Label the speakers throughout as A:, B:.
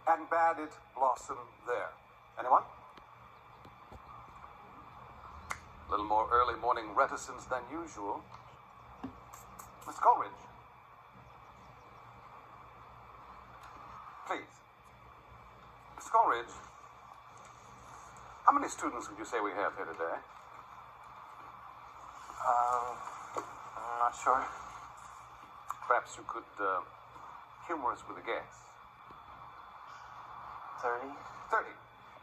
A: and bade it blossom there. Anyone? A little more early morning reticence than usual. Mr. Coleridge. Please. Mr. Coleridge, how many students would you say we have here today?
B: I'm not sure.
A: Perhaps you could humor us with a guess.
B: 30?
A: 30.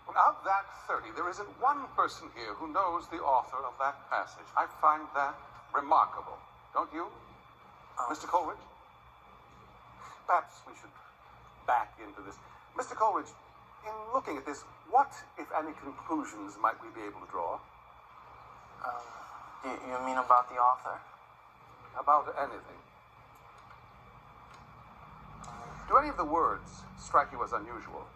A: Well, of that 30, there isn't one person here who knows the author of that passage. I find that remarkable. Don't you, Mr. Coleridge? Perhaps we should back into this. Mr. Coleridge, in looking at this, what, if any, conclusions might we be able to draw?
B: You mean about the author?
A: About anything. Do any of the words strike you as unusual?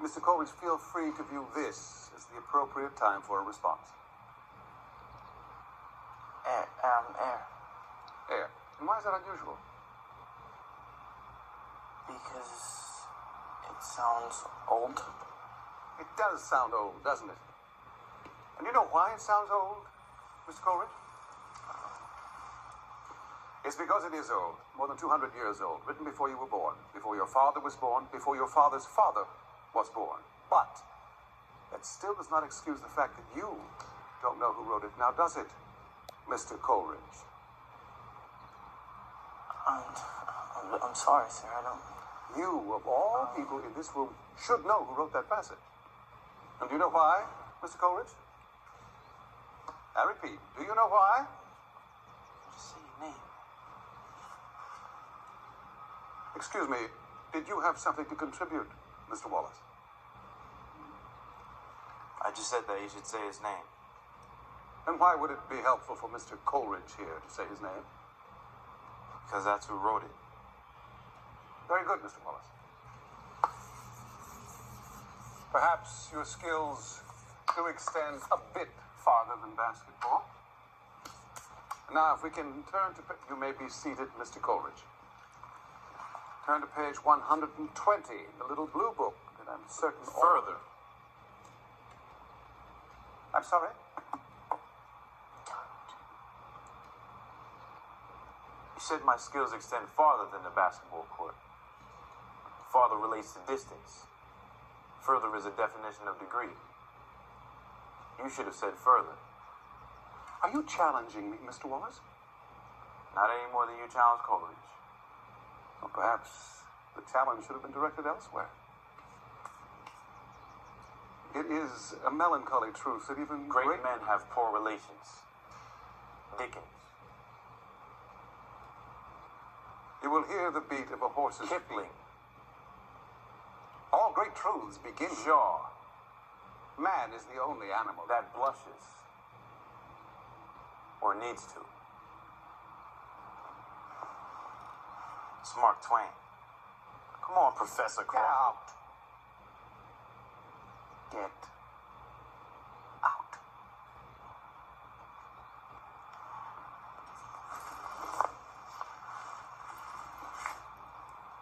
A: Mr. Coleridge, feel free to view this as the appropriate time for a response.
B: Air.
A: Air. And why is that unusual?
B: Because it sounds old.
A: It does sound old, doesn't it? And you know why it sounds old, Mr. Coleridge? It's because it is old, more than 200 years old, written before you were born, before your father was born, before your father's father was born. But that still does not excuse the fact that you don't know who wrote it. Now, does it, Mr. Coleridge?
B: I'm sorry, sir. I don't...
A: You, of all people in this room, should know who wrote that passage. And do you know why, Mr. Coleridge? I repeat, do you know why?
B: Just say your name.
A: Excuse me, did you have something to contribute, Mr. Wallace?
C: I just said that you should say his name.
A: And why would it be helpful for Mr. Coleridge here to say his name?
C: Because that's who wrote it.
A: Very good, Mr. Wallace. Perhaps your skills do extend a bit farther than basketball. Now, if we can turn to... You may be seated, Mr. Coleridge. Turn to page 120, the little blue book that I'm certain...
C: Further.
A: I'm sorry?
C: You said my skills extend farther than the basketball court. Farther relates to distance. Further is a definition of degree. You should have said further.
A: Are you challenging me, Mr. Wallace?
C: Not any more than you challenge Coleridge.
A: Or perhaps the challenge should have been directed elsewhere. It is a melancholy truth that even
C: Great men have poor relations. Dickens.
A: You will hear the beat of a horse's
C: Kipling.
A: All great truths begin.
C: Shaw.
A: Man is the only animal
C: That blushes. Or needs to. It's Mark Twain. Come on, Professor
A: Get
C: Crawford.
A: out. Get out.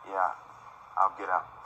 C: Yeah, I'll get out.